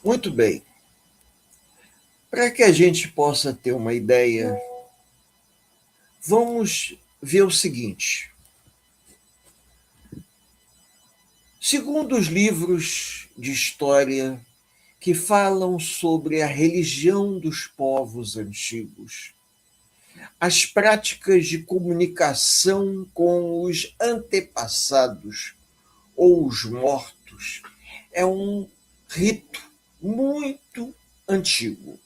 Muito bem. Para que a gente possa ter uma ideia, vamos ver o seguinte. Segundo os livros de história que falam sobre a religião dos povos antigos, as práticas de comunicação com os antepassados ou os mortos é um rito muito antigo.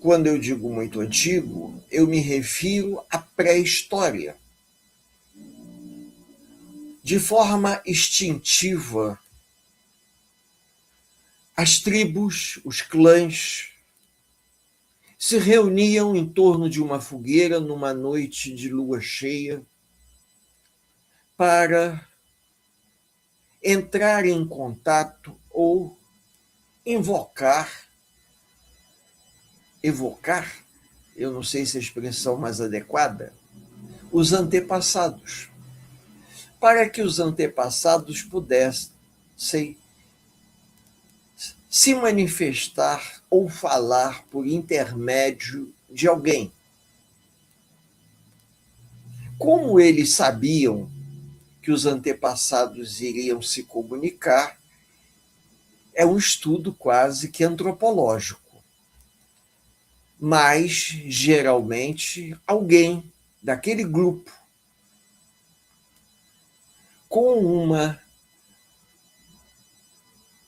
Quando eu digo muito antigo, eu me refiro à pré-história. De forma instintiva, as tribos, os clãs, se reuniam em torno de uma fogueira numa noite de lua cheia para entrar em contato ou evocar, eu não sei se é a expressão mais adequada, os antepassados, para que os antepassados pudessem se manifestar ou falar por intermédio de alguém. Como eles sabiam que os antepassados iriam se comunicar, é um estudo quase que antropológico. Mas, geralmente, alguém daquele grupo com uma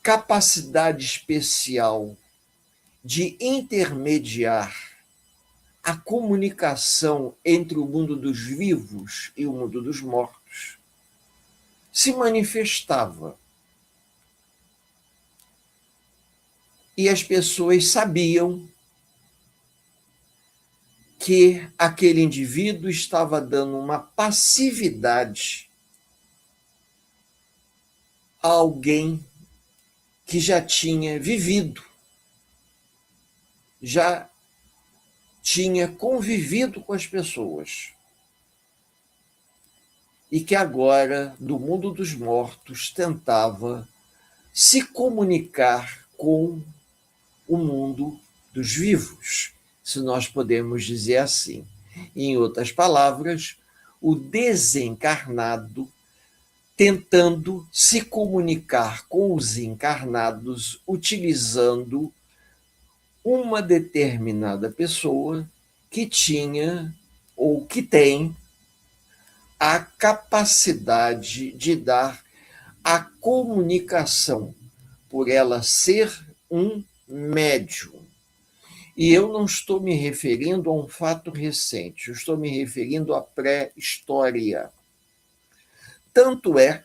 capacidade especial de intermediar a comunicação entre o mundo dos vivos e o mundo dos mortos se manifestava. E as pessoas sabiam que aquele indivíduo estava dando uma passividade a alguém que já tinha vivido, já tinha convivido com as pessoas e que agora, do mundo dos mortos, tentava se comunicar com o mundo dos vivos, se nós podemos dizer assim. Em outras palavras, o desencarnado tentando se comunicar com os encarnados utilizando uma determinada pessoa que tinha ou que tem a capacidade de dar a comunicação, por ela ser um médium. E eu não estou me referindo a um fato recente, eu estou me referindo à pré-história. Tanto é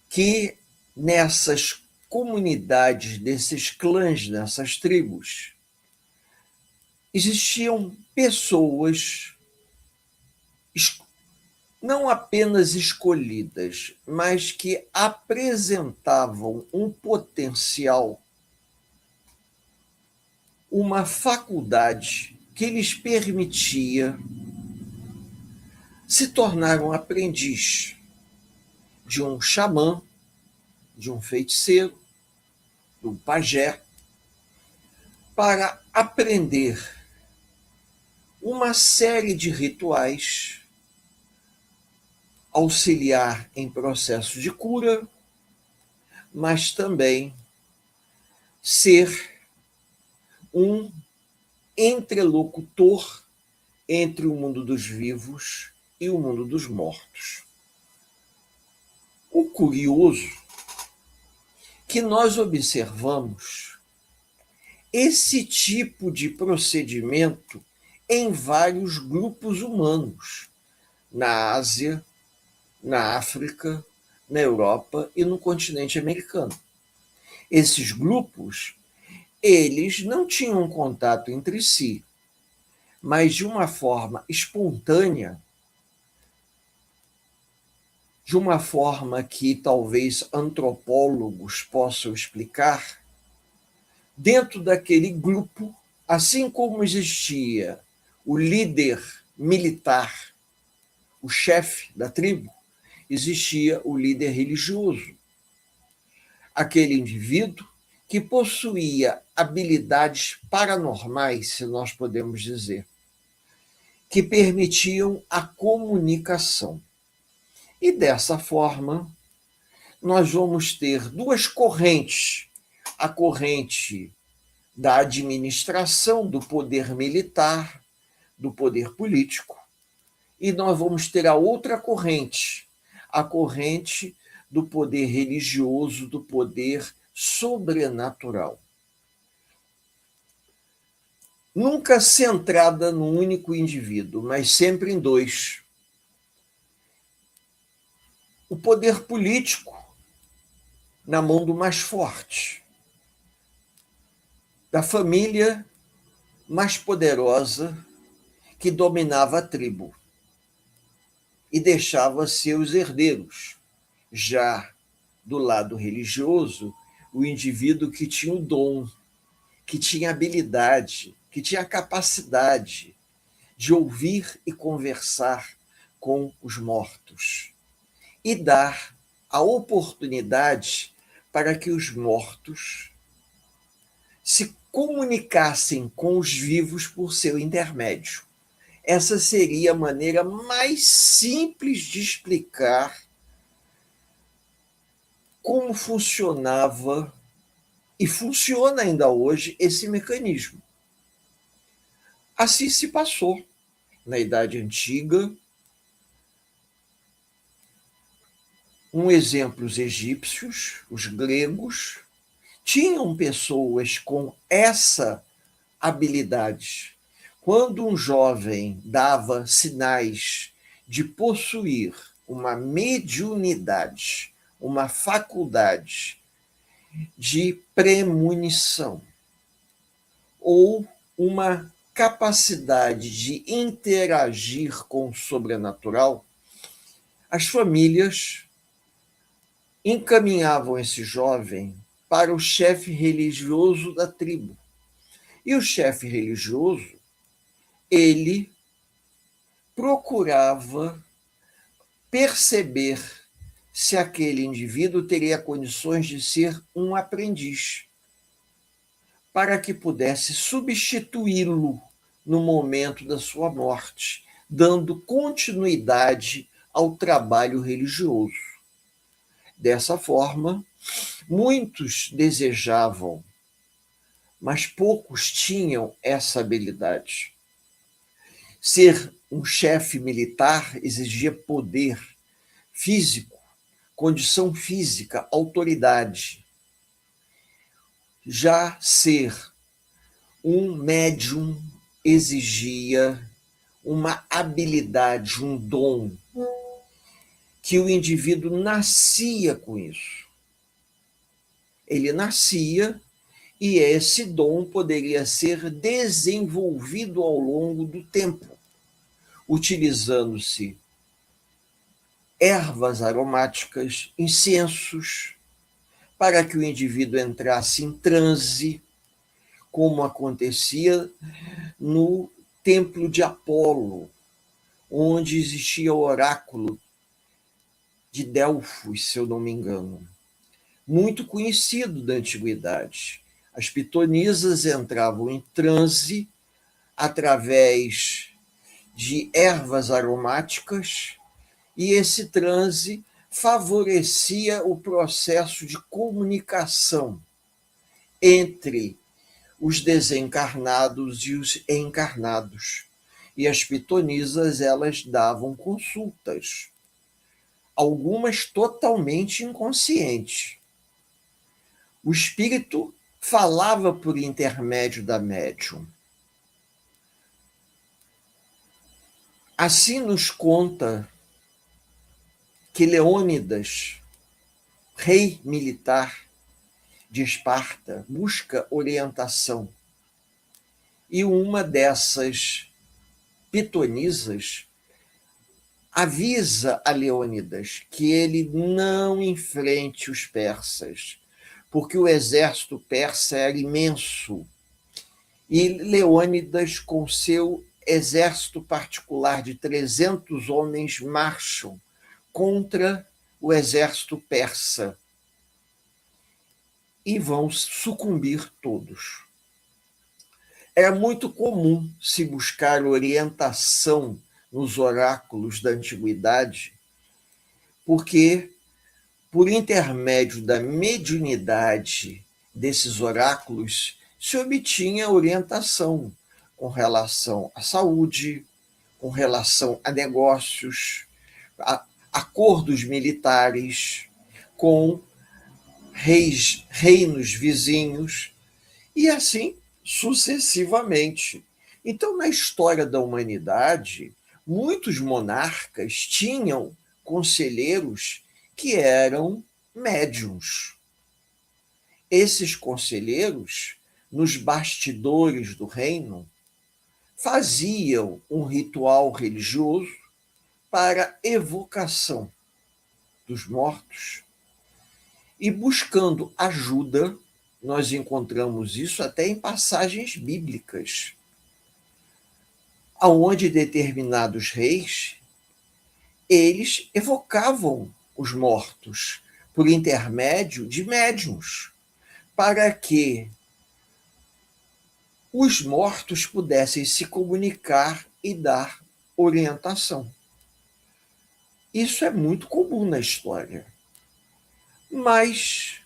que nessas comunidades, desses clãs, nessas tribos, existiam pessoas não apenas escolhidas, mas que apresentavam um potencial, uma faculdade que lhes permitia se tornar um aprendiz de um xamã, de um feiticeiro, de um pajé, para aprender uma série de rituais, auxiliar em processo de cura, mas também ser um interlocutor entre o mundo dos vivos e o mundo dos mortos. O curioso que nós observamos esse tipo de procedimento em vários grupos humanos, na Ásia, na África, na Europa e no continente americano. Esses grupos, eles não tinham contato entre si, mas de uma forma espontânea, de uma forma que talvez antropólogos possam explicar, dentro daquele grupo, assim como existia o líder militar, o chefe da tribo, existia o líder religioso. aquele indivíduo que possuía habilidades paranormais, se nós podemos dizer, que permitiam a comunicação. E dessa forma, nós vamos ter duas correntes: a corrente da administração, do poder militar, do poder político, e nós vamos ter a outra corrente, a corrente do poder religioso, do poder sobrenatural. Nunca centrada num único indivíduo, mas sempre em dois. O poder político na mão do mais forte, da família mais poderosa que dominava a tribo e deixava seus herdeiros. Já do lado religioso, o indivíduo que tinha o dom, que tinha habilidade, que tinha a capacidade de ouvir e conversar com os mortos e dar a oportunidade para que os mortos se comunicassem com os vivos por seu intermédio. Essa seria a maneira mais simples de explicar como funcionava e funciona ainda hoje esse mecanismo. Assim se passou na Idade Antiga. Um exemplo, os egípcios, os gregos, tinham pessoas com essa habilidade. Quando um jovem dava sinais de possuir uma mediunidade, uma faculdade de premonição ou uma capacidade de interagir com o sobrenatural, as famílias encaminhavam esse jovem para o chefe religioso da tribo. E o chefe religioso, ele procurava perceber se aquele indivíduo teria condições de ser um aprendiz, para que pudesse substituí-lo no momento da sua morte, dando continuidade ao trabalho religioso. Dessa forma, muitos desejavam, mas poucos tinham essa habilidade. Ser um chefe militar exigia poder físico, condição física, autoridade. Já ser um médium exigia uma habilidade, um dom, que o indivíduo nascia com isso. Ele nascia e esse dom poderia ser desenvolvido ao longo do tempo, utilizando-se ervas aromáticas, incensos, para que o indivíduo entrasse em transe, como acontecia no templo de Apolo, onde existia o oráculo de Delfos, se eu não me engano, muito conhecido da antiguidade. As pitonisas entravam em transe através de ervas aromáticas e esse transe favorecia o processo de comunicação entre os desencarnados e os encarnados. E as pitonisas, elas davam consultas, algumas totalmente inconscientes. O espírito falava por intermédio da médium. Assim nos conta que Leônidas, rei militar de Esparta, busca orientação. E uma dessas pitonisas avisa a Leônidas que ele não enfrente os persas, porque o exército persa era imenso. E Leônidas, com seu exército particular de 300 homens, marcham contra o exército persa. e vão sucumbir todos. Era muito comum se buscar orientação nos oráculos da antiguidade, porque, por intermédio da mediunidade desses oráculos, se obtinha orientação com relação à saúde, com relação a negócios, a acordos militares, com reinos vizinhos, e assim sucessivamente. Então, na história da humanidade, muitos monarcas tinham conselheiros que eram médiuns. Esses conselheiros, nos bastidores do reino, faziam um ritual religioso para evocação dos mortos e, buscando ajuda, nós encontramos isso até em passagens bíblicas, aonde determinados reis, eles evocavam os mortos por intermédio de médiuns, para que os mortos pudessem se comunicar e dar orientação. Isso é muito comum na história. Mas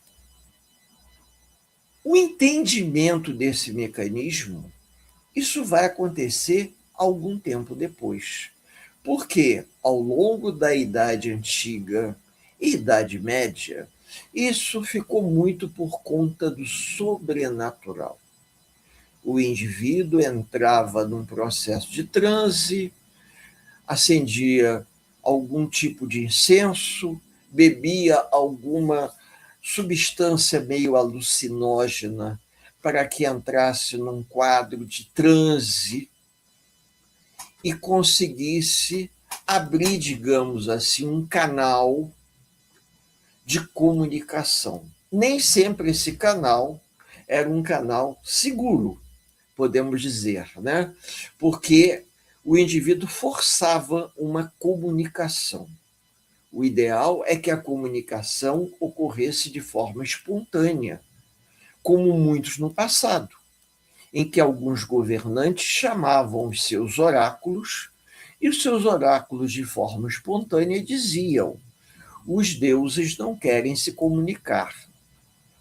o entendimento desse mecanismo, isso vai acontecer algum tempo depois. Porque ao longo da Idade Antiga e Idade Média, isso ficou muito por conta do sobrenatural. O indivíduo entrava num processo de transe, acendia algum tipo de incenso, bebia alguma substância meio alucinógena para que entrasse num quadro de transe e conseguisse abrir, digamos assim, um canal de comunicação. Nem sempre esse canal era um canal seguro, podemos dizer, né? Porque o indivíduo forçava uma comunicação. O ideal é que a comunicação ocorresse de forma espontânea, como muitos no passado, em que alguns governantes chamavam os seus oráculos, e os seus oráculos, de forma espontânea, diziam: os deuses não querem se comunicar,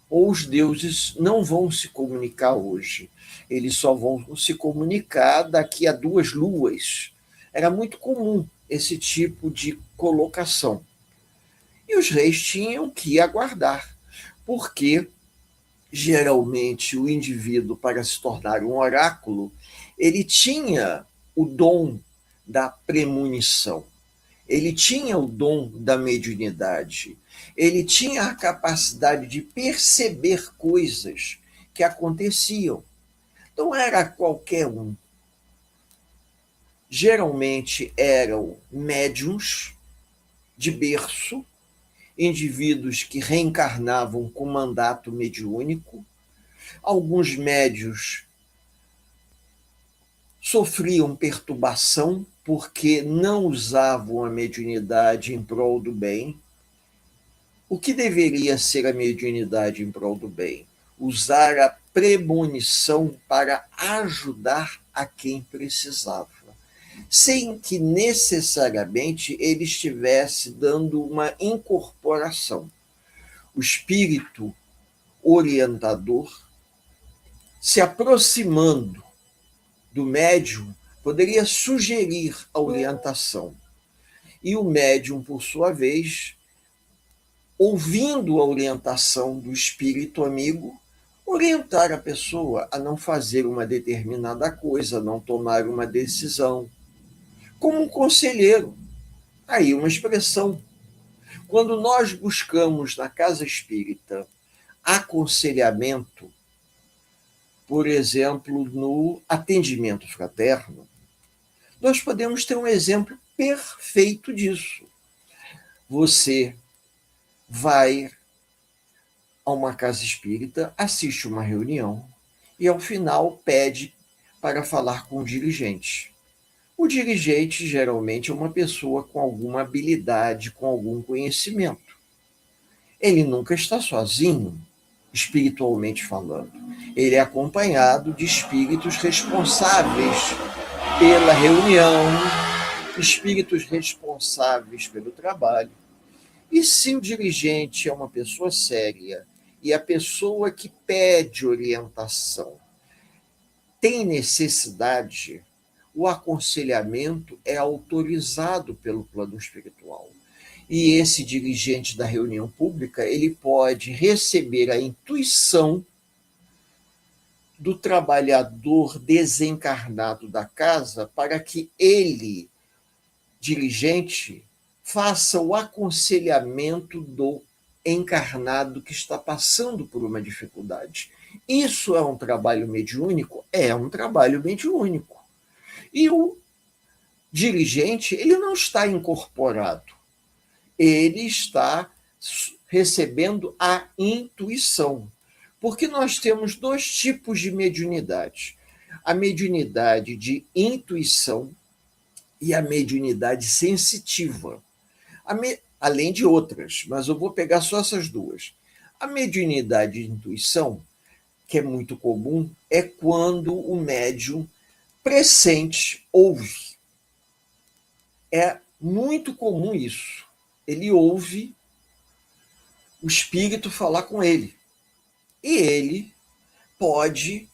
ou os deuses não vão se comunicar hoje, eles só vão se comunicar daqui a 2 luas. Era muito comum esse tipo de colocação. E os reis tinham que aguardar, porque geralmente o indivíduo, para se tornar um oráculo, ele tinha o dom da premonição, ele tinha o dom da mediunidade, ele tinha a capacidade de perceber coisas que aconteciam. Não era qualquer um. Geralmente eram médiuns de berço, indivíduos que reencarnavam com mandato mediúnico. Alguns médios sofriam perturbação porque não usavam a mediunidade em prol do bem. O que deveria ser a mediunidade em prol do bem? Usar a premonição para ajudar a quem precisava, sem que necessariamente ele estivesse dando uma incorporação. O espírito orientador, se aproximando do médium, poderia sugerir a orientação. E o médium, por sua vez, ouvindo a orientação do espírito amigo, orientar a pessoa a não fazer uma determinada coisa, a não tomar uma decisão. Como um conselheiro. Aí uma expressão. Quando nós buscamos na casa espírita aconselhamento, por exemplo, no atendimento fraterno, nós podemos ter um exemplo perfeito disso. Você vai a uma casa espírita, assiste uma reunião e, ao final, pede para falar com o dirigente. O dirigente geralmente é uma pessoa com alguma habilidade, com algum conhecimento. Ele nunca está sozinho. espiritualmente falando. Ele é acompanhado de espíritos responsáveis pela reunião, espíritos responsáveis pelo trabalho. E se o dirigente é uma pessoa séria e a pessoa que pede orientação tem necessidade, o aconselhamento é autorizado pelo plano espiritual. E esse dirigente da reunião pública, ele pode receber a intuição do trabalhador desencarnado da casa para que ele, dirigente, faça o aconselhamento do encarnado que está passando por uma dificuldade. Isso é um trabalho mediúnico? É um trabalho mediúnico. E o dirigente, ele não está incorporado. Ele está recebendo a intuição. Porque nós temos dois tipos de mediunidade. A mediunidade de intuição e a mediunidade sensitiva. Além de outras, mas eu vou pegar só essas duas. A mediunidade de intuição, que é muito comum, é quando o médium pressente, ouve. É muito comum isso. Ele ouve o espírito falar com ele. E ele pode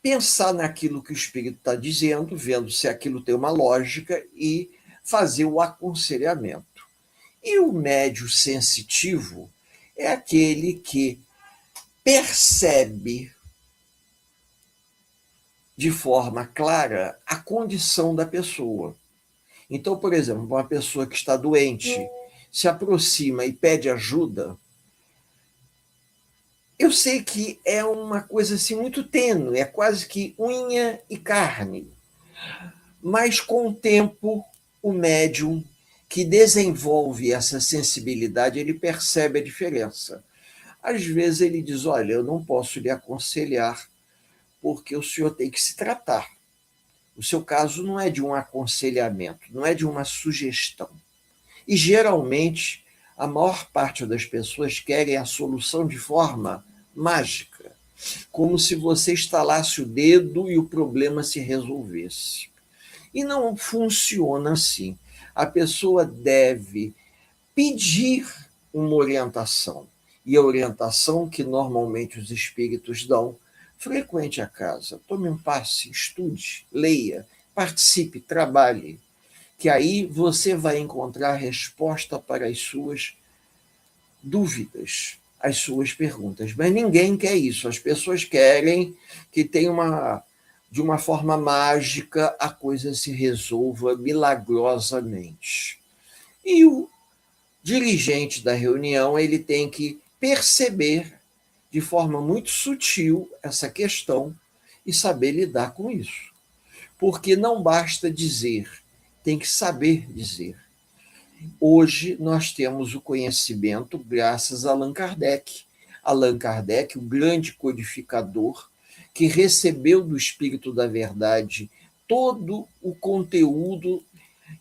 pensar naquilo que o espírito está dizendo, vendo se aquilo tem uma lógica e fazer o aconselhamento. E o médio sensitivo é aquele que percebe de forma clara a condição da pessoa. Então, por exemplo, uma pessoa que está doente se aproxima e pede ajuda, eu sei que é uma coisa assim muito tênue, é quase que unha e carne. Mas com o tempo, o médium que desenvolve essa sensibilidade, ele percebe a diferença. Às vezes ele diz, olha, eu não posso lhe aconselhar porque o senhor tem que se tratar. O seu caso não é de um aconselhamento, não é de uma sugestão. E geralmente, a maior parte das pessoas querem a solução de forma mágica, como se você estalasse o dedo e o problema se resolvesse. E não funciona assim. A pessoa deve pedir uma orientação. E a orientação que normalmente os espíritos dão, frequente a casa, tome um passe, estude, leia, participe, trabalhe, que aí você vai encontrar resposta para as suas dúvidas, as suas perguntas. Mas ninguém quer isso. As pessoas querem que tenha de uma forma mágica a coisa se resolva milagrosamente. E o dirigente da reunião, ele tem que perceber de forma muito sutil essa questão e saber lidar com isso. Porque não basta dizer, tem que saber dizer. Hoje nós temos o conhecimento graças a Allan Kardec. Allan Kardec, o grande codificador, que recebeu do Espírito da Verdade todo o conteúdo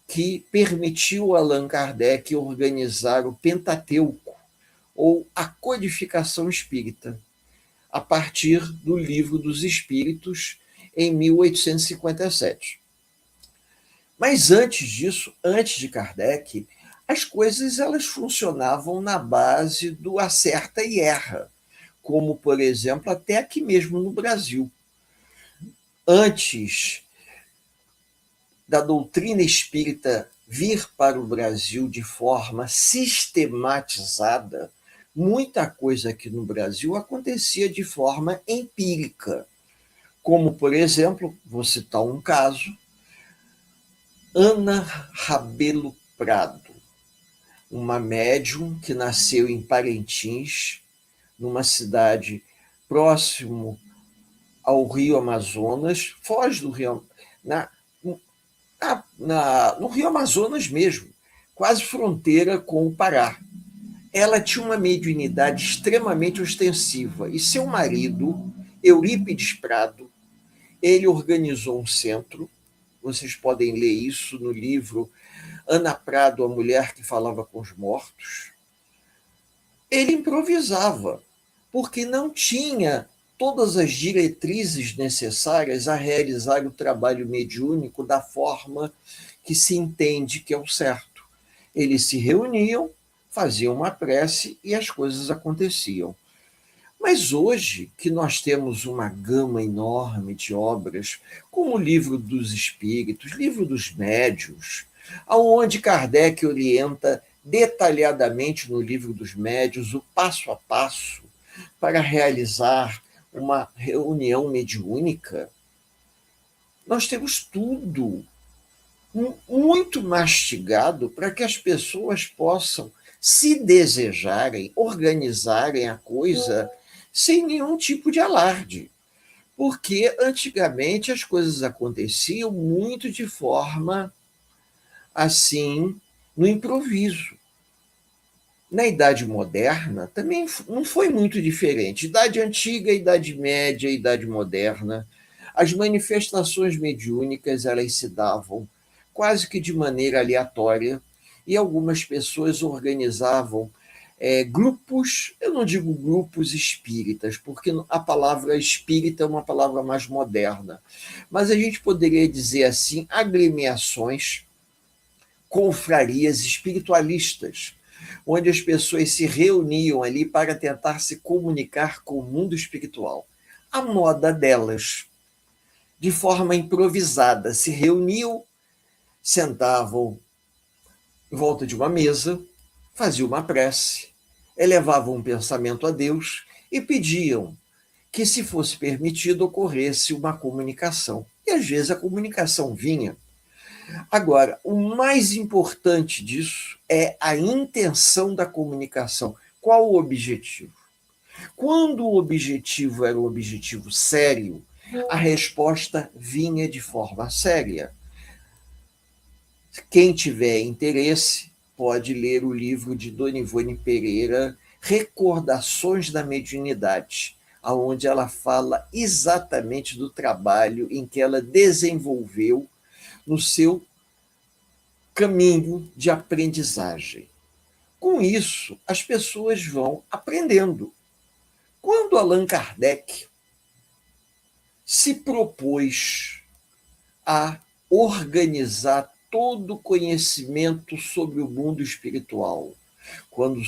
que permitiu a Allan Kardec organizar o Pentateuco, ou a codificação espírita, a partir do Livro dos Espíritos, em 1857. Mas antes disso, antes de Kardec, as coisas elas funcionavam na base do acerta e erra, como, por exemplo, até aqui mesmo no Brasil. Antes da doutrina espírita vir para o Brasil de forma sistematizada, muita coisa aqui no Brasil acontecia de forma empírica. Como, por exemplo, vou citar um caso, Ana Rabelo Prado, uma médium que nasceu em Parintins, numa cidade próximo ao Rio Amazonas, foz do Rio, no Rio Amazonas mesmo, quase fronteira com o Pará. Ela tinha uma mediunidade extremamente ostensiva e seu marido, Eurípides Prado, ele organizou um centro, vocês podem ler isso no livro Ana Prado, a Mulher que Falava com os Mortos. Ele improvisava. porque não tinha todas as diretrizes necessárias a realizar o trabalho mediúnico da forma que se entende que é o certo. Eles se reuniam, faziam uma prece e as coisas aconteciam. Mas hoje, que nós temos uma gama enorme de obras, como o Livro dos Espíritos, Livro dos Médiuns, aonde Kardec orienta detalhadamente no Livro dos Médiuns o passo a passo para realizar uma reunião mediúnica, nós temos tudo muito mastigado para que as pessoas possam, se desejarem, organizarem a coisa sem nenhum tipo de alarde. Porque antigamente as coisas aconteciam muito de forma assim, no improviso. Na Idade Moderna também não foi muito diferente. Idade Antiga, Idade Média, Idade Moderna, as manifestações mediúnicas elas se davam quase que de maneira aleatória e algumas pessoas organizavam grupos, eu não digo grupos espíritas, porque a palavra espírita é uma palavra mais moderna, mas a gente poderia dizer assim, agremiações, confrarias espiritualistas, onde as pessoas se reuniam ali para tentar se comunicar com o mundo espiritual. A moda delas, de forma improvisada, se reuniam, sentavam em volta de uma mesa, faziam uma prece, elevavam um pensamento a Deus e pediam que, se fosse permitido, ocorresse uma comunicação. E às vezes a comunicação vinha. Agora, o mais importante disso é a intenção da comunicação. Qual o objetivo? Quando o objetivo era um objetivo sério, a resposta vinha de forma séria. Quem tiver interesse pode ler o livro de Dona Ivone Pereira, Recordações da Mediunidade, onde ela fala exatamente do trabalho em que ela desenvolveu no seu caminho de aprendizagem. Com isso, as pessoas vão aprendendo. Quando Allan Kardec se propôs a organizar todo o conhecimento sobre o mundo espiritual, quando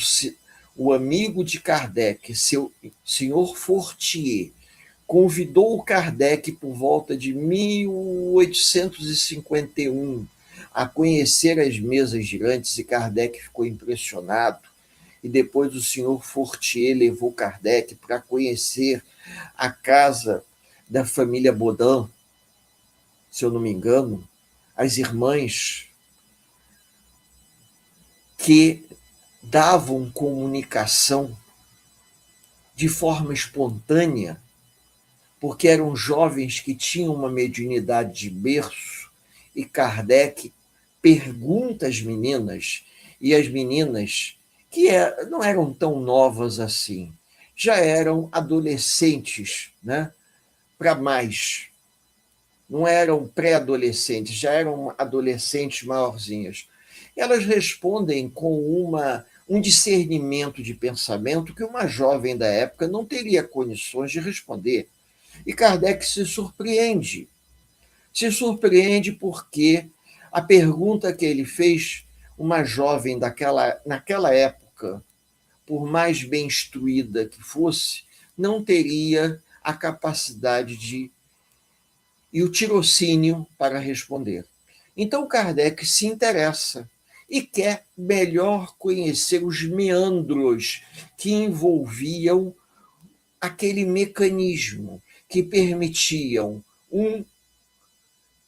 o amigo de Kardec, seu senhor Fortier, convidou o Kardec por volta de 1851 a conhecer as mesas girantes e Kardec ficou impressionado. E depois o senhor Fortier levou Kardec para conhecer a casa da família Baudin, se eu não me engano, as irmãs que davam comunicação de forma espontânea, porque eram jovens que tinham uma mediunidade de berço, e Kardec pergunta às meninas, e as meninas, que não eram tão novas assim, já eram adolescentes, né? Para mais. Não eram pré-adolescentes, já eram adolescentes maiorzinhas. Elas respondem com um discernimento de pensamento que uma jovem da época não teria condições de responder. E Kardec se surpreende. Se surpreende porque a pergunta que ele fez, uma jovem naquela época, por mais bem instruída que fosse, não teria a capacidade e o tirocínio para responder. Então Kardec se interessa e quer melhor conhecer os meandros que envolviam aquele mecanismo que permitiam um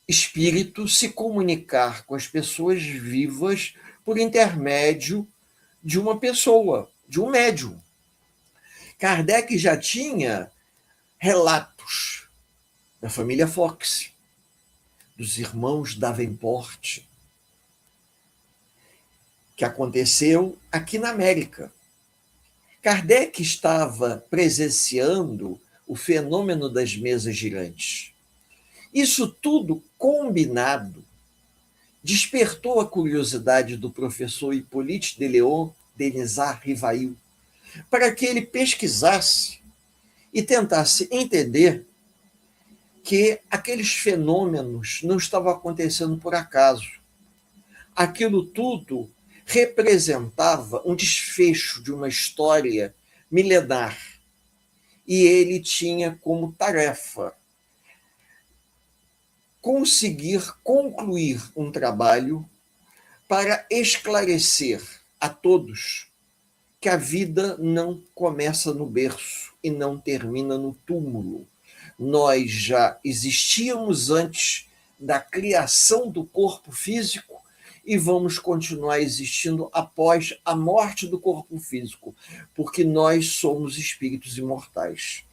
espírito se comunicar com as pessoas vivas por intermédio de uma pessoa, de um médium. Kardec já tinha relatos da família Fox, dos irmãos Davenport, que aconteceu aqui na América. Kardec estava presenciando o fenômeno das mesas girantes. Isso tudo combinado despertou a curiosidade do professor Hippolyte de Leon Denisard Rivail, para que ele pesquisasse e tentasse entender que aqueles fenômenos não estavam acontecendo por acaso. Aquilo tudo representava um desfecho de uma história milenar. E ele tinha como tarefa conseguir concluir um trabalho para esclarecer a todos que a vida não começa no berço e não termina no túmulo. Nós já existíamos antes da criação do corpo físico e vamos continuar existindo após a morte do corpo físico, porque nós somos espíritos imortais.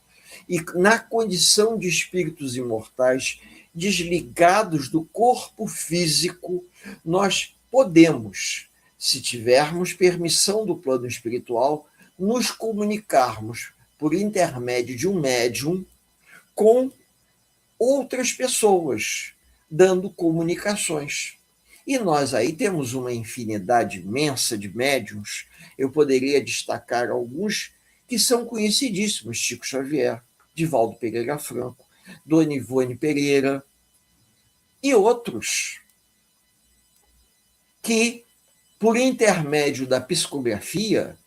E na condição de espíritos imortais, desligados do corpo físico, nós podemos, se tivermos permissão do plano espiritual, nos comunicarmos por intermédio de um médium com outras pessoas, dando comunicações. E nós aí temos uma infinidade imensa de médiums. Eu poderia destacar alguns que são conhecidíssimos: Chico Xavier, Divaldo Pereira Franco, Dona Ivone Pereira e outros que, por intermédio da psicografia,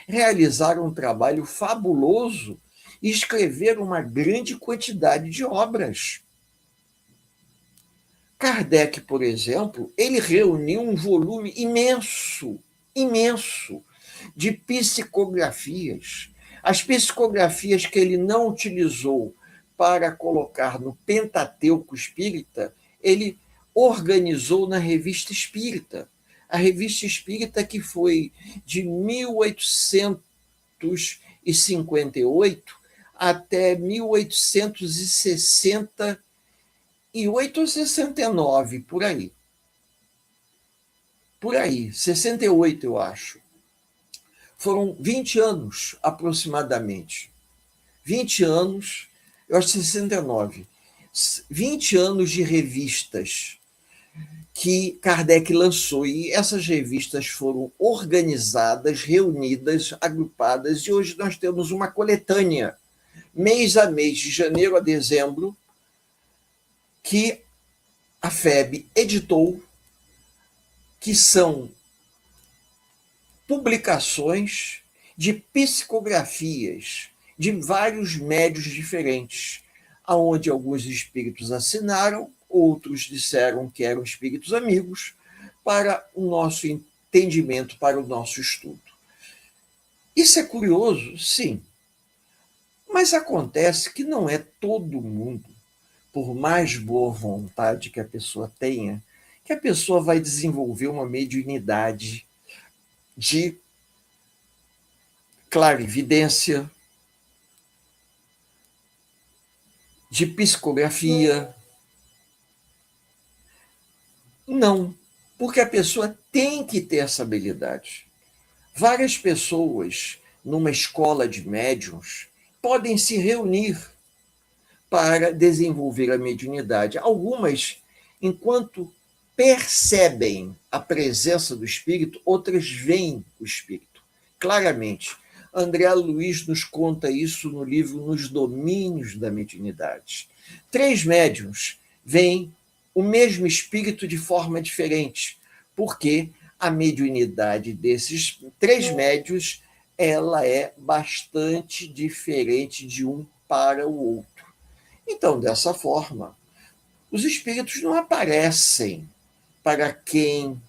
realizaram um trabalho fabuloso e escreveram uma grande quantidade de obras. Kardec, por exemplo, ele reuniu um volume imenso, imenso, de psicografias. As psicografias que ele não utilizou para colocar no Pentateuco Espírita, ele organizou na Revista Espírita. A Revista Espírita, que foi de 1858 até 1868 ou 69, por aí. Por aí, 68, eu acho. Foram 20 anos, aproximadamente. 20 anos, eu acho 69. 20 anos de revistas que Kardec lançou. E essas revistas foram organizadas, reunidas, agrupadas, e hoje nós temos uma coletânea, mês a mês, de janeiro a dezembro, que a FEB editou, que são publicações de psicografias de vários médios diferentes, aonde alguns espíritos assinaram, outros disseram que eram espíritos amigos, para o nosso entendimento, para o nosso estudo. Isso é curioso? Sim. Mas acontece que não é todo mundo, por mais boa vontade que a pessoa tenha, que a pessoa vai desenvolver uma mediunidade de clarividência, de psicografia. Não, porque a pessoa tem que ter essa habilidade. Várias pessoas, numa escola de médiuns, podem se reunir para desenvolver a mediunidade. Algumas, enquanto percebem a presença do espírito, outras veem o espírito, claramente. André Luiz nos conta isso no livro Nos Domínios da Mediunidade. 3 médiuns veem o mesmo espírito de forma diferente, porque a mediunidade desses 3 médiuns ela é bastante diferente de um para o outro. Então, dessa forma, os espíritos não aparecem para quem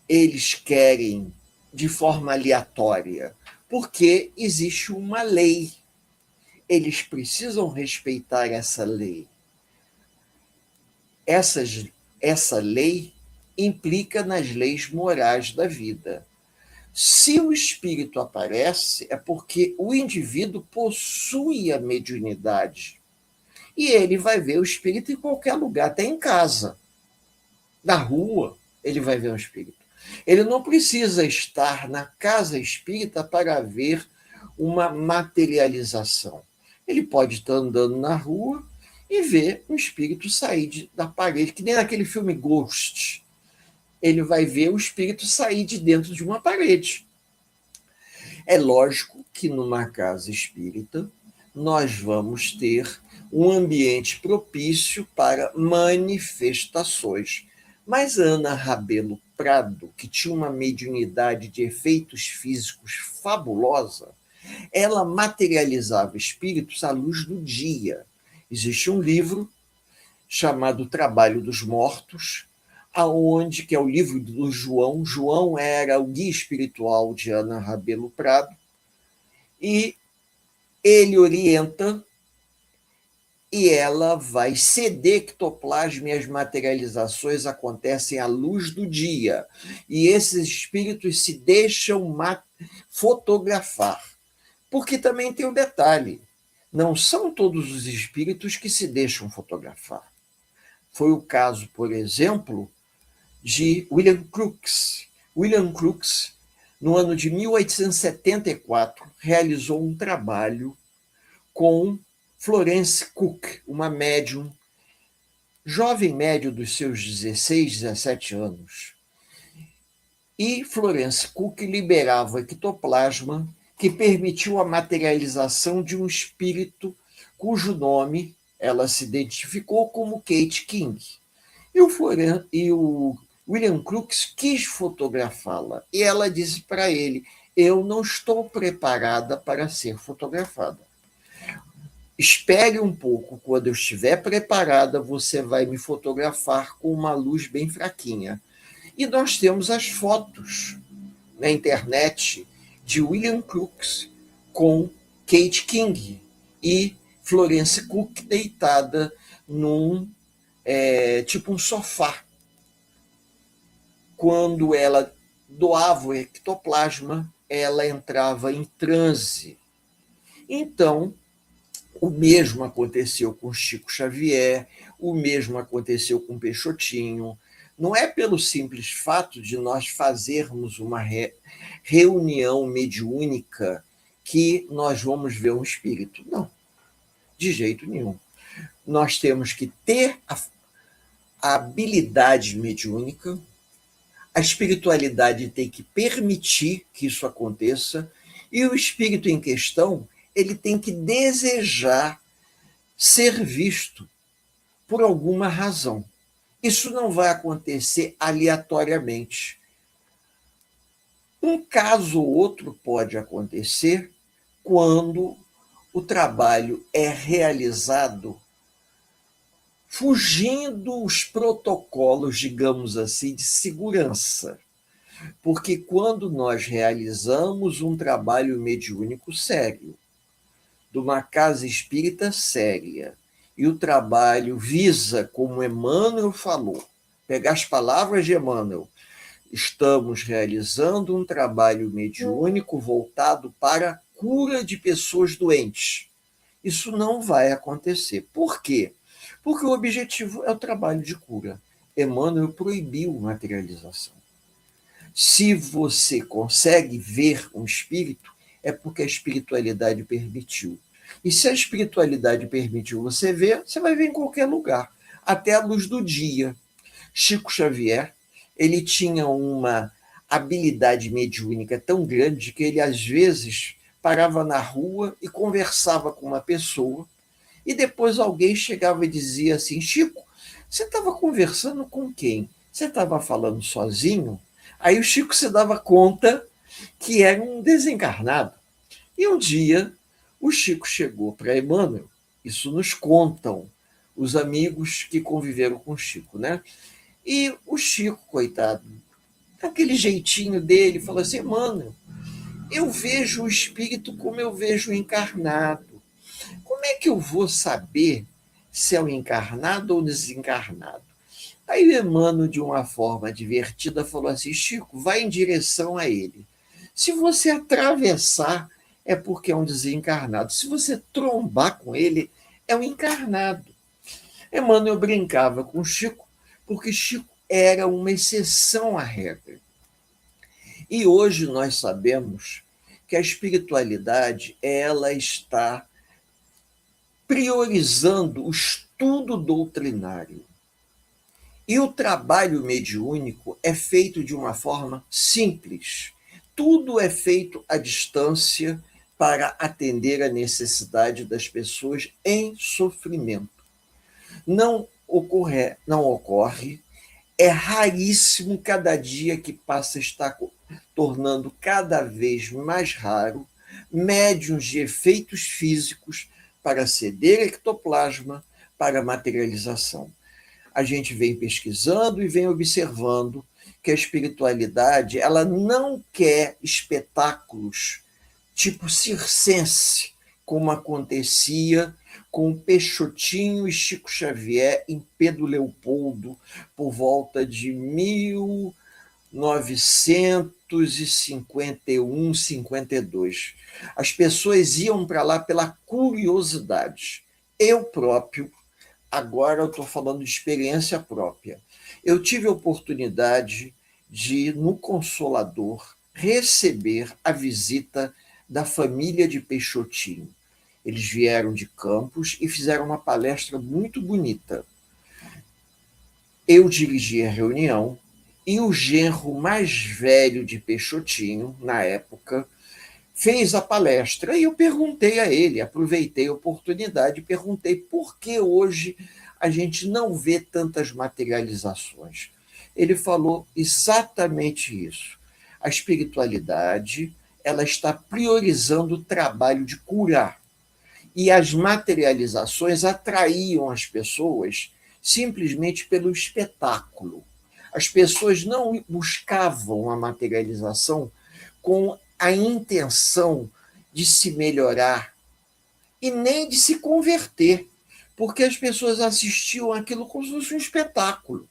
eles querem de forma aleatória, porque existe uma lei. Eles precisam respeitar essa lei. Essa lei implica nas leis morais da vida. Se o espírito aparece, é porque o indivíduo possui a mediunidade. E ele vai ver o espírito em qualquer lugar, até em casa. Na rua, ele vai ver um espírito. Ele não precisa estar na casa espírita para ver uma materialização. Ele pode estar andando na rua e ver um espírito sair da parede, que nem naquele filme Ghost. Ele vai ver o espírito sair de dentro de uma parede. É lógico que numa casa espírita nós vamos ter um ambiente propício para manifestações. Mas Ana Rabelo Prado, que tinha uma mediunidade de efeitos físicos fabulosa, ela materializava espíritos à luz do dia. Existe um livro chamado Trabalho dos Mortos, aonde que é o livro do João. João era o guia espiritual de Ana Rabelo Prado e ele orienta e ela vai ceder ectoplasma e as materializações acontecem à luz do dia. E esses espíritos se deixam fotografar. Porque também tem um detalhe, não são todos os espíritos que se deixam fotografar. Foi o caso, por exemplo, de William Crookes. William Crookes, no ano de 1874, realizou um trabalho com Florence Cook, uma médium, jovem médium dos seus 16, 17 anos. E Florence Cook liberava ectoplasma que permitiu a materialização de um espírito cujo nome ela se identificou como Kate King. E o William Crookes quis fotografá-la. E ela disse para ele: eu não estou preparada para ser fotografada. Espere um pouco, quando eu estiver preparada, você vai me fotografar com uma luz bem fraquinha. E nós temos as fotos na internet de William Crookes com Kate King e Florence Cook deitada num tipo um sofá. Quando ela doava o ectoplasma, ela entrava em transe. Então, o mesmo aconteceu com Chico Xavier, o mesmo aconteceu com Peixotinho. Não é pelo simples fato de nós fazermos uma reunião mediúnica que nós vamos ver um espírito. Não, de jeito nenhum. Nós temos que ter a habilidade mediúnica, a espiritualidade tem que permitir que isso aconteça, e o espírito em questão ele tem que desejar ser visto por alguma razão. Isso não vai acontecer aleatoriamente. Um caso ou outro pode acontecer quando o trabalho é realizado fugindo os protocolos, digamos assim, de segurança. Porque quando nós realizamos um trabalho mediúnico sério, de uma casa espírita séria, e o trabalho visa, como Emmanuel falou, pegar as palavras de Emmanuel, estamos realizando um trabalho mediúnico voltado para a cura de pessoas doentes. Isso não vai acontecer. Por quê? Porque o objetivo é o trabalho de cura. Emmanuel proibiu materialização. Se você consegue ver um espírito, é porque a espiritualidade permitiu. E se a espiritualidade permitiu você ver, você vai ver em qualquer lugar, até a luz do dia. Chico Xavier, ele tinha uma habilidade mediúnica tão grande que ele, às vezes, parava na rua e conversava com uma pessoa, e depois alguém chegava e dizia assim: Chico, você estava conversando com quem? Você estava falando sozinho? Aí o Chico se dava conta que era um desencarnado. E um dia o Chico chegou para Emmanuel, isso nos contam os amigos que conviveram com o Chico, né? E o Chico, coitado, daquele jeitinho dele, falou assim: Emmanuel, eu vejo o espírito como eu vejo o encarnado. Como é que eu vou saber se é um encarnado ou desencarnado? Aí o Emmanuel, de uma forma divertida, falou assim: Chico, vai em direção a ele. Se você atravessar, é porque é um desencarnado. Se você trombar com ele, é um encarnado. Emmanuel brincava com Chico, porque Chico era uma exceção à regra. E hoje nós sabemos que a espiritualidade ela está priorizando o estudo doutrinário. E o trabalho mediúnico é feito de uma forma simples. tudo é feito à distância para atender a necessidade das pessoas em sofrimento. Não ocorre, é raríssimo, cada dia que passa está tornando cada vez mais raro médiuns de efeitos físicos para ceder ectoplasma para materialização. A gente vem pesquisando e vem observando que a espiritualidade ela não quer espetáculos tipo circense, como acontecia com Peixotinho e Chico Xavier em Pedro Leopoldo, por volta de 1951, 52. As pessoas iam para lá pela curiosidade. Eu próprio, agora eu estou falando de experiência própria, eu tive a oportunidade de, no Consolador, receber a visita da família de Peixotinho. Eles vieram de Campos e fizeram uma palestra muito bonita. Eu dirigi a reunião e o genro mais velho de Peixotinho, na época, fez a palestra e eu perguntei a ele, aproveitei a oportunidade e perguntei por que hoje a gente não vê tantas materializações. Ele falou exatamente isso. A espiritualidade ela está priorizando o trabalho de curar. E as materializações atraíam as pessoas simplesmente pelo espetáculo. As pessoas não buscavam a materialização com a intenção de se melhorar e nem de se converter, porque as pessoas assistiam aquilo como se fosse um espetáculo.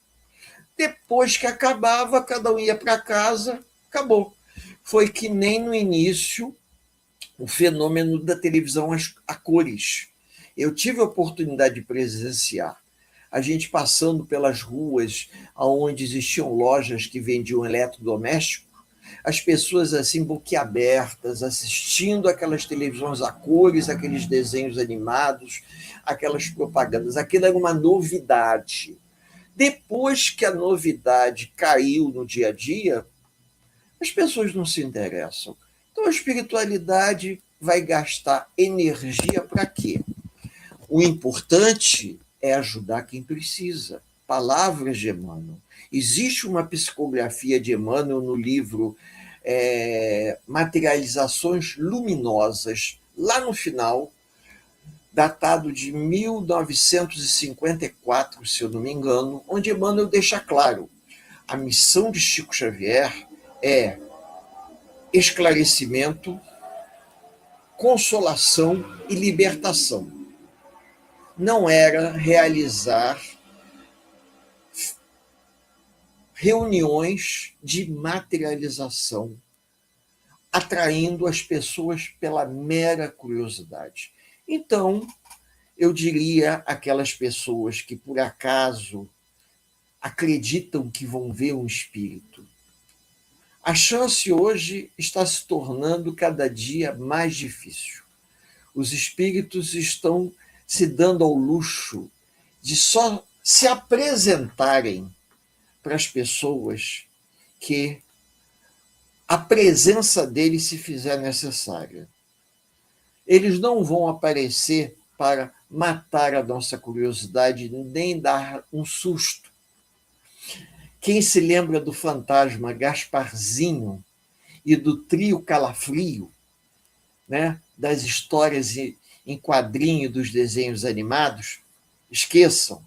Depois que acabava, cada um ia para casa, acabou. Foi que nem no início o fenômeno da televisão a cores. Eu tive a oportunidade de presenciar a gente passando pelas ruas onde existiam lojas que vendiam eletrodomésticos, as pessoas assim boquiabertas, assistindo aquelas televisões a cores, aqueles desenhos animados, aquelas propagandas. Aquilo era uma novidade. Depois que a novidade caiu no dia a dia, as pessoas não se interessam. Então a espiritualidade vai gastar energia para quê? O importante é ajudar quem precisa. Palavras de Emmanuel. Existe uma psicografia de Emmanuel no livro Materializações Luminosas, lá no final, datado de 1954, se eu não me engano, onde Emmanuel deixa claro: a missão de Chico Xavier é esclarecimento, consolação e libertação. Não era realizar reuniões de materialização, atraindo as pessoas pela mera curiosidade. Então, eu diria aquelas pessoas que por acaso acreditam que vão ver um espírito. A chance hoje está se tornando cada dia mais difícil. Os espíritos estão se dando ao luxo de só se apresentarem para as pessoas que a presença deles se fizer necessária. Eles não vão aparecer para matar a nossa curiosidade, nem dar um susto. Quem se lembra do fantasma Gasparzinho e do trio Calafrio, né, das histórias em quadrinho dos desenhos animados, esqueçam,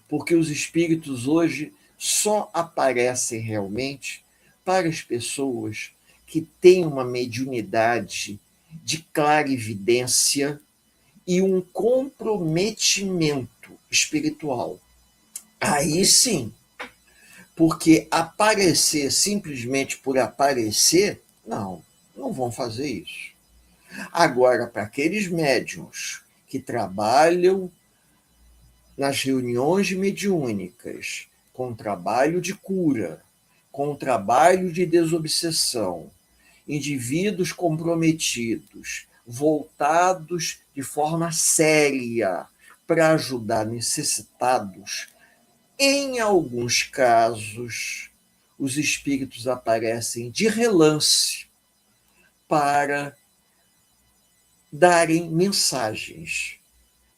porque os espíritos hoje só aparecem realmente para as pessoas que têm uma mediunidade de clarividência e um comprometimento espiritual. Aí sim, porque aparecer simplesmente por aparecer, não vão fazer isso. Agora, para aqueles médiuns que trabalham nas reuniões mediúnicas, com trabalho de cura, com trabalho de desobsessão, indivíduos comprometidos, voltados de forma séria para ajudar necessitados, em alguns casos, os espíritos aparecem de relance para darem mensagens,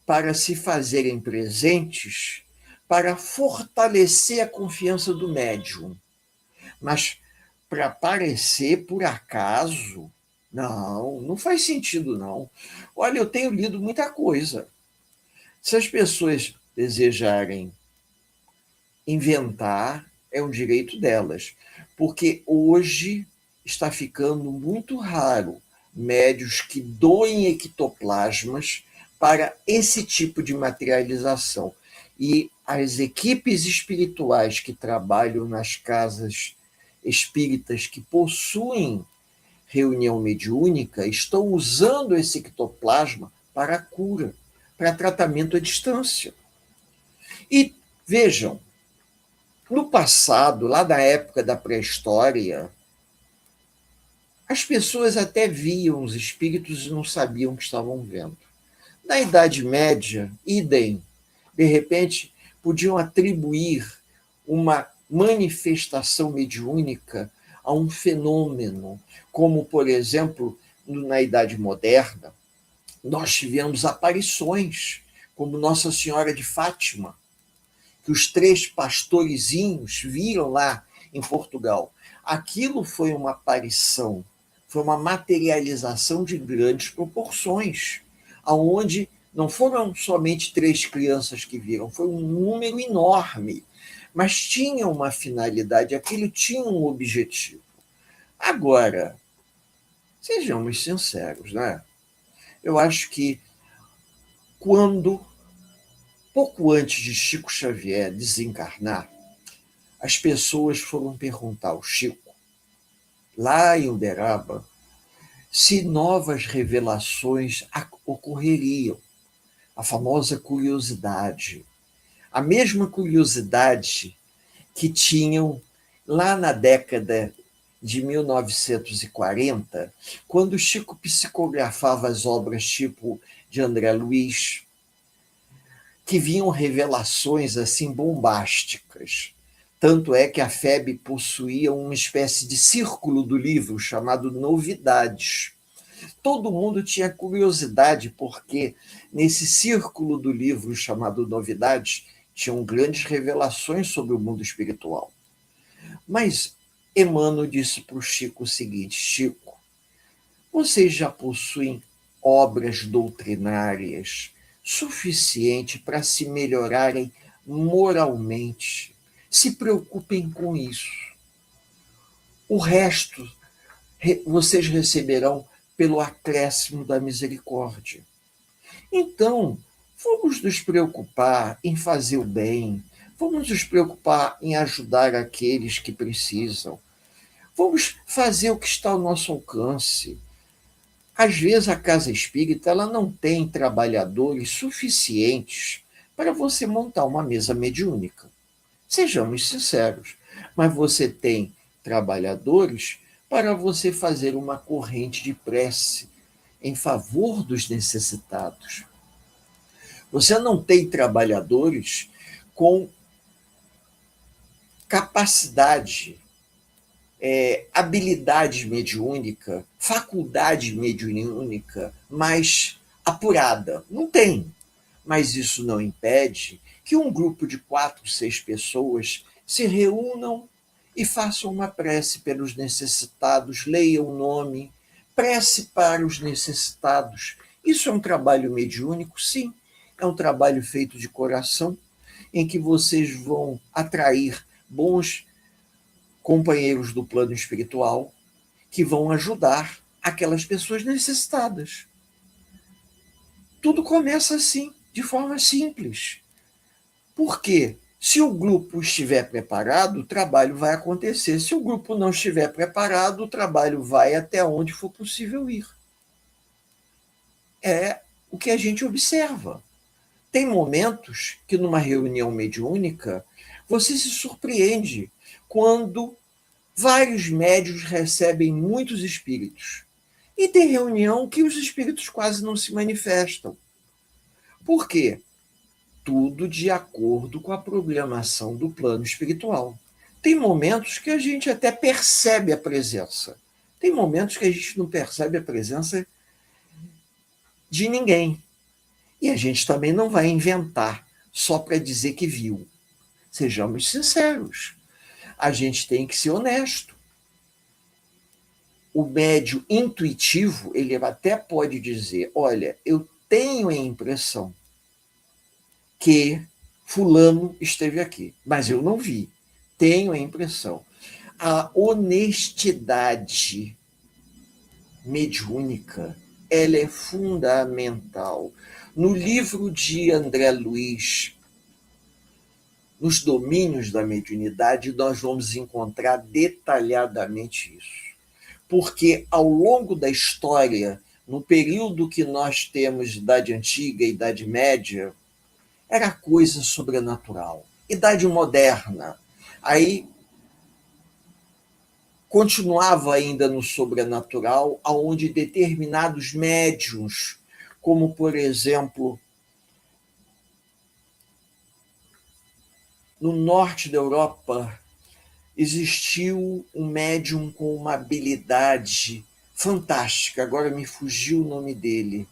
para se fazerem presentes, para fortalecer a confiança do médium. Mas para aparecer por acaso, não faz sentido, não. Olha, eu tenho lido muita coisa. Se as pessoas desejarem inventar, é um direito delas. Porque hoje está ficando muito raro médios que doem ectoplasmas para esse tipo de materialização. E as equipes espirituais que trabalham nas casas espíritas que possuem reunião mediúnica estão usando esse ectoplasma para a cura, para tratamento à distância. E vejam, no passado, lá da época da pré-história, as pessoas até viam os espíritos e não sabiam o que estavam vendo. Na Idade Média, idem, de repente, podiam atribuir uma manifestação mediúnica a um fenômeno, como, por exemplo, na Idade Moderna, nós tivemos aparições, como Nossa Senhora de Fátima, que os 3 pastorezinhos viram lá em Portugal. Aquilo foi uma aparição, foi uma materialização de grandes proporções, aonde não foram somente 3 crianças que viram, foi um número enorme, mas tinha uma finalidade, aquilo tinha um objetivo. Agora, sejamos sinceros, né? Eu acho que quando, pouco antes de Chico Xavier desencarnar, as pessoas foram perguntar ao Chico, lá em Uberaba, se novas revelações ocorreriam. A famosa curiosidade. A mesma curiosidade que tinham lá na década de 1940, quando Chico psicografava as obras tipo de André Luiz, que vinham revelações assim bombásticas. Tanto é que a FEB possuía uma espécie de círculo do livro chamado Novidades. Todo mundo tinha curiosidade, porque nesse círculo do livro chamado Novidades tinham grandes revelações sobre o mundo espiritual. Mas Emmanuel disse para o Chico o seguinte: Chico, vocês já possuem obras doutrinárias suficiente para se melhorarem moralmente. Se preocupem com isso. O resto vocês receberão pelo acréscimo da misericórdia. Então, vamos nos preocupar em fazer o bem, vamos nos preocupar em ajudar aqueles que precisam, vamos fazer o que está ao nosso alcance. Às vezes a casa espírita ela não tem trabalhadores suficientes para você montar uma mesa mediúnica. Sejamos sinceros, mas você tem trabalhadores para você fazer uma corrente de prece em favor dos necessitados. Você não tem trabalhadores com capacidade, habilidade mediúnica, faculdade mediúnica mais apurada. Não tem. Mas isso não impede que um grupo de 4, 6 pessoas se reúnam e façam uma prece pelos necessitados, leiam o nome, prece para os necessitados. Isso é um trabalho mediúnico? Sim. É um trabalho feito de coração, em que vocês vão atrair bons companheiros do plano espiritual que vão ajudar aquelas pessoas necessitadas. Tudo começa assim, de forma simples. Por quê? Se o grupo estiver preparado, o trabalho vai acontecer. Se o grupo não estiver preparado, o trabalho vai até onde for possível ir. É o que a gente observa. Tem momentos que, numa reunião mediúnica, você se surpreende quando vários médiuns recebem muitos espíritos. E tem reunião que os espíritos quase não se manifestam. Por quê? Tudo de acordo com a programação do plano espiritual. Tem momentos que a gente até percebe a presença, Tem momentos que a gente não percebe a presença de ninguém. E a gente também não vai inventar só para dizer que viu. Sejamos sinceros. A gente tem que ser honesto. O médium intuitivo, ele até pode dizer: olha, eu tenho a impressão que fulano esteve aqui, mas eu não vi. Tenho a impressão. A honestidade mediúnica, ela é fundamental. No livro de André Luiz, Nos Domínios da Mediunidade, nós vamos encontrar detalhadamente isso. Porque ao longo da história, no período que nós temos Idade Antiga e Idade Média, era coisa sobrenatural. Idade Moderna, aí continuava ainda no sobrenatural, aonde determinados médiuns, como por exemplo no norte da Europa, existiu um médium com uma habilidade fantástica, agora me fugiu o nome dele.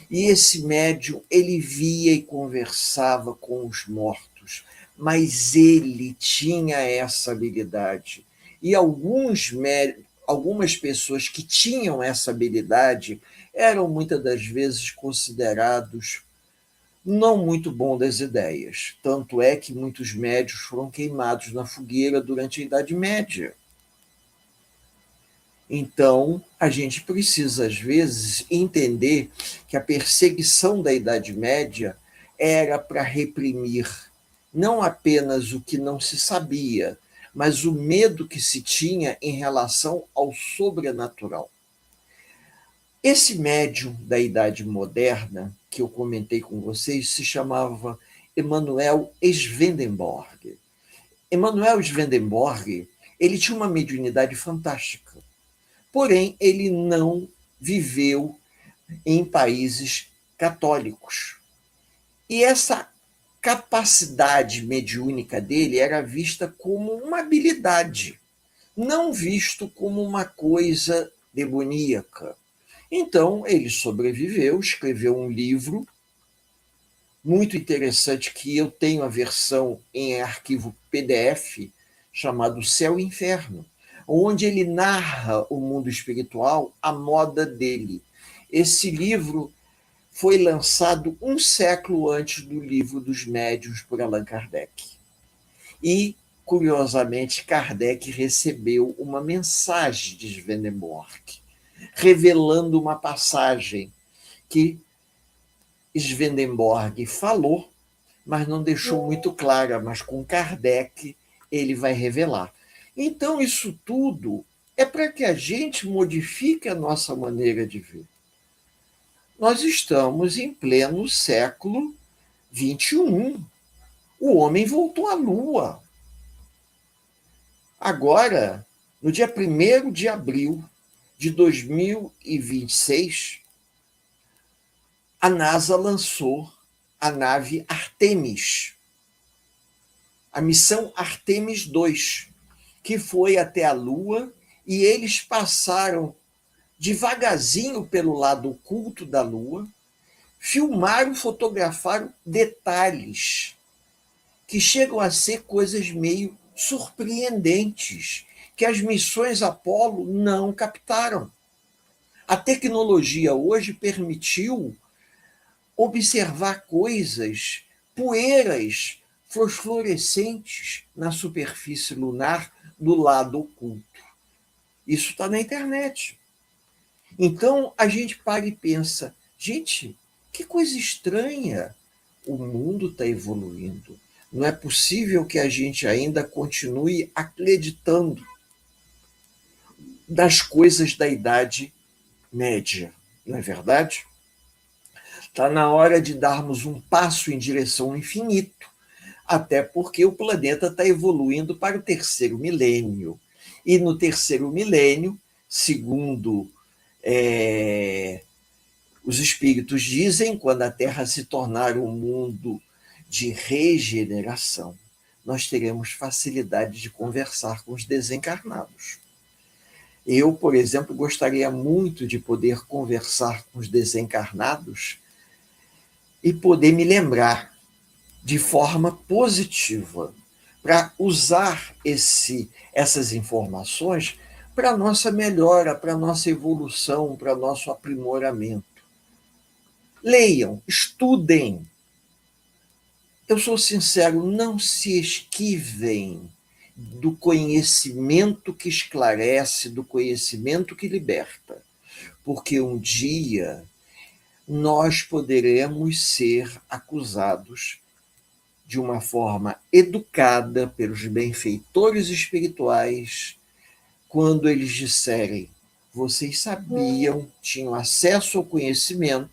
E esse médium, ele via e conversava com os mortos, mas ele tinha essa habilidade. E algumas pessoas que tinham essa habilidade eram muitas das vezes considerados não muito bom das ideias. Tanto é que muitos médios foram queimados na fogueira durante a Idade Média. Então, a gente precisa, às vezes, entender que a perseguição da Idade Média era para reprimir não apenas o que não se sabia, mas o medo que se tinha em relação ao sobrenatural. Esse médium da Idade Moderna, que eu comentei com vocês, se chamava Emanuel Swedenborg. Emanuel Swedenborg, ele tinha uma mediunidade fantástica. Porém, ele não viveu em países católicos. E essa capacidade mediúnica dele era vista como uma habilidade, não visto como uma coisa demoníaca. Então, ele sobreviveu, escreveu um livro muito interessante, que eu tenho a versão em arquivo PDF, chamado Céu e Inferno, onde ele narra o mundo espiritual à moda dele. Esse livro foi lançado um século antes do Livro dos Médiuns por Allan Kardec. E, curiosamente, Kardec recebeu uma mensagem de Swedenborg, revelando uma passagem que Swedenborg falou, mas não deixou muito clara, mas com Kardec ele vai revelar. Então, isso tudo é para que a gente modifique a nossa maneira de ver. Nós estamos em pleno século XXI. O homem voltou à Lua. Agora, no dia 1º de abril de 2026, a NASA lançou a nave Artemis, a missão Artemis 2, que foi até a Lua, e eles passaram devagarzinho pelo lado oculto da Lua, filmaram, fotografaram detalhes que chegam a ser coisas meio surpreendentes, que as missões Apolo não captaram. A tecnologia hoje permitiu observar coisas, poeiras fosforescentes na superfície lunar do lado oculto. Isso está na internet. Então a gente para e pensa, gente, que coisa estranha. O mundo está evoluindo. Não é possível que a gente ainda continue acreditando das coisas da Idade Média, não é verdade? Está na hora de darmos um passo em direção ao infinito, até porque o planeta está evoluindo para o 3º milênio. E no 3º milênio, segundo os espíritos dizem, quando a Terra se tornar um mundo de regeneração, nós teremos facilidade de conversar com os desencarnados. Eu, por exemplo, gostaria muito de poder conversar com os desencarnados e poder me lembrar de forma positiva para usar essas informações para a nossa melhora, para a nossa evolução, para nosso aprimoramento. Leiam, estudem. Eu sou sincero, não se esquivem do conhecimento que esclarece, do conhecimento que liberta, porque um dia nós poderemos ser acusados de uma forma educada pelos benfeitores espirituais quando eles disserem: vocês sabiam, tinham acesso ao conhecimento,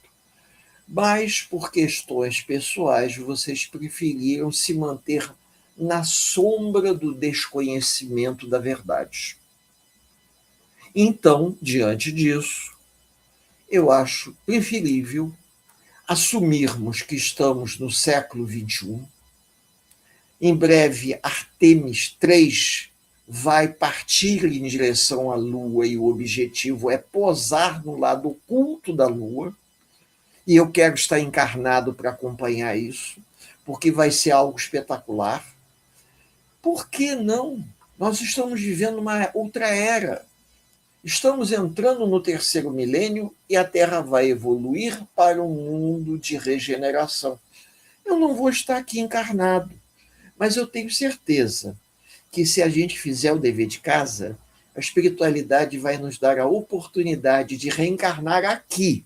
mas por questões pessoais vocês preferiram se manter na sombra do desconhecimento da verdade. Então, diante disso, eu acho preferível assumirmos que estamos no século XXI. Em breve, Artemis 3 vai partir em direção à Lua e o objetivo é posar no lado oculto da Lua. E eu quero estar encarnado para acompanhar isso, porque vai ser algo espetacular. Por que não? Nós estamos vivendo uma outra era. Estamos entrando no terceiro milênio e a Terra vai evoluir para um mundo de regeneração. Eu não vou estar aqui encarnado, mas eu tenho certeza que se a gente fizer o dever de casa, a espiritualidade vai nos dar a oportunidade de reencarnar aqui,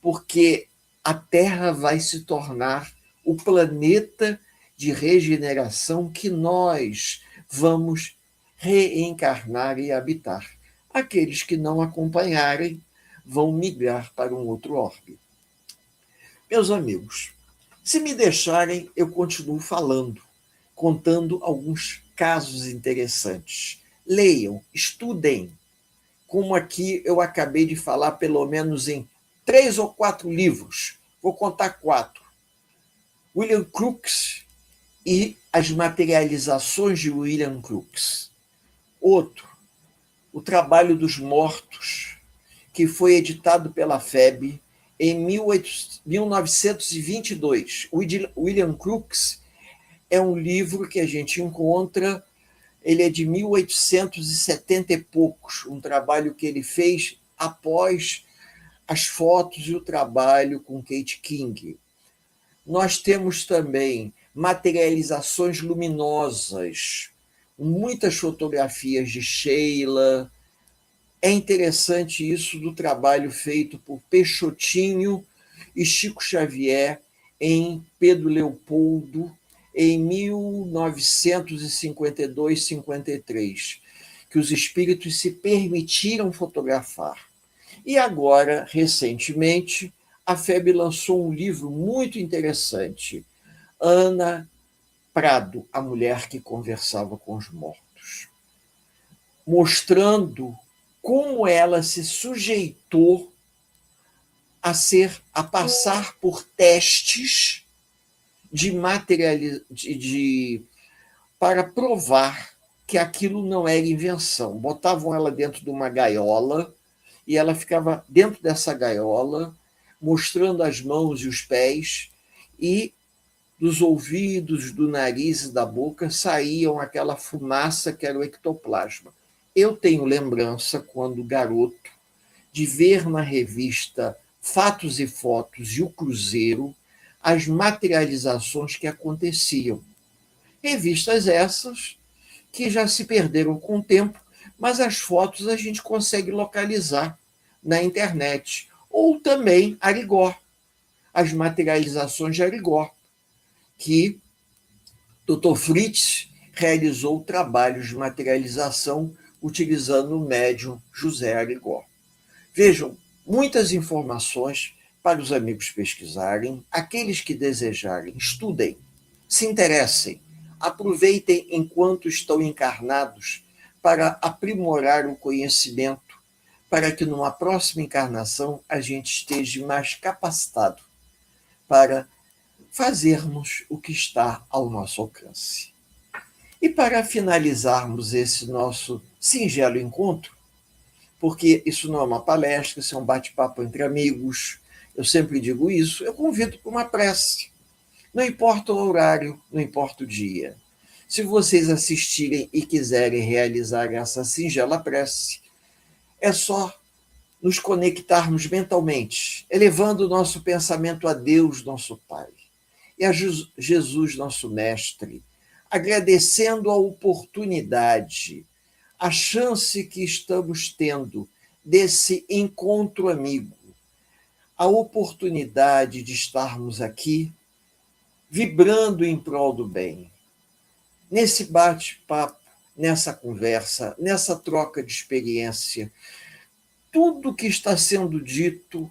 porque a Terra vai se tornar o planeta de regeneração que nós vamos reencarnar e habitar. Aqueles que não acompanharem vão migrar para um outro orbe. Meus amigos, se me deixarem, eu continuo falando, contando alguns casos interessantes. Leiam, estudem, como aqui eu acabei de falar, pelo menos em 3 ou 4 livros. Vou contar 4. William Crookes e as materializações de William Crookes. Outro, O Trabalho dos Mortos, que foi editado pela FEB em 1922. William Crookes é um livro que a gente encontra, ele é de 1870 e poucos, um trabalho que ele fez após as fotos e o trabalho com Kate King. Nós temos também materializações luminosas, muitas fotografias de Sheila. É interessante isso do trabalho feito por Peixotinho e Chico Xavier em Pedro Leopoldo, em 1952, 53, que os espíritos se permitiram fotografar. E agora, recentemente, a FEB lançou um livro muito interessante, Ana Prado, a mulher que conversava com os mortos, mostrando como ela se sujeitou a passar por testes para provar que aquilo não era invenção. Botavam ela dentro de uma gaiola e ela ficava dentro dessa gaiola, mostrando as mãos e os pés, e dos ouvidos, do nariz e da boca saíam aquela fumaça que era o ectoplasma. Eu tenho lembrança, quando garoto, de ver na revista Fatos e Fotos e o Cruzeiro as materializações que aconteciam. Revistas essas que já se perderam com o tempo, mas as fotos a gente consegue localizar na internet. Ou também Arigó, as materializações de Arigó, que Dr. Fritz realizou trabalhos de materialização utilizando o médium José Arigó. Vejam, muitas informações para os amigos pesquisarem. Aqueles que desejarem, estudem, se interessem, aproveitem enquanto estão encarnados para aprimorar o conhecimento, para que numa próxima encarnação a gente esteja mais capacitado para fazermos o que está ao nosso alcance. E para finalizarmos esse nosso singelo encontro, porque isso não é uma palestra, isso é um bate-papo entre amigos. Eu sempre digo isso, eu convido para uma prece. Não importa o horário, não importa o dia. Se vocês assistirem e quiserem realizar essa singela prece, é só nos conectarmos mentalmente, elevando o nosso pensamento a Deus, nosso Pai, e a Jesus, nosso Mestre, agradecendo a oportunidade, a chance que estamos tendo desse encontro amigo, a oportunidade de estarmos aqui vibrando em prol do bem. Nesse bate-papo, nessa conversa, nessa troca de experiência, tudo que está sendo dito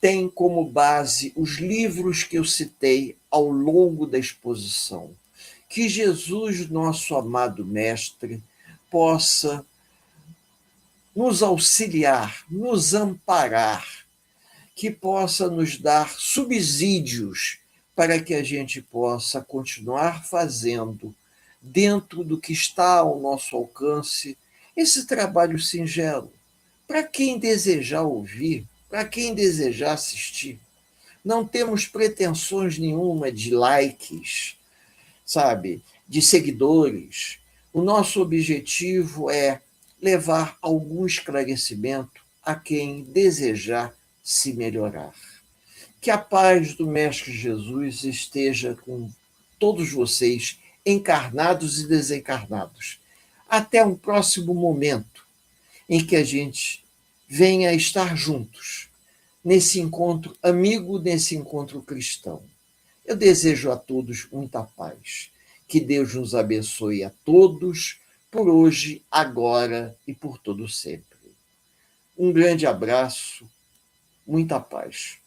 tem como base os livros que eu citei ao longo da exposição. Que Jesus, nosso amado Mestre, possa nos auxiliar, nos amparar, que possa nos dar subsídios para que a gente possa continuar fazendo, dentro do que está ao nosso alcance, esse trabalho singelo. Para quem desejar ouvir, para quem desejar assistir. Não temos pretensões nenhuma de likes, sabe, de seguidores. O nosso objetivo é levar algum esclarecimento a quem desejar se melhorar. Que a paz do Mestre Jesus esteja com todos vocês, encarnados e desencarnados. Até um próximo momento em que a gente venha estar juntos, nesse encontro amigo, nesse encontro cristão. Eu desejo a todos muita paz. Que Deus nos abençoe a todos, por hoje, agora e por todo sempre. Um grande abraço, muita paz.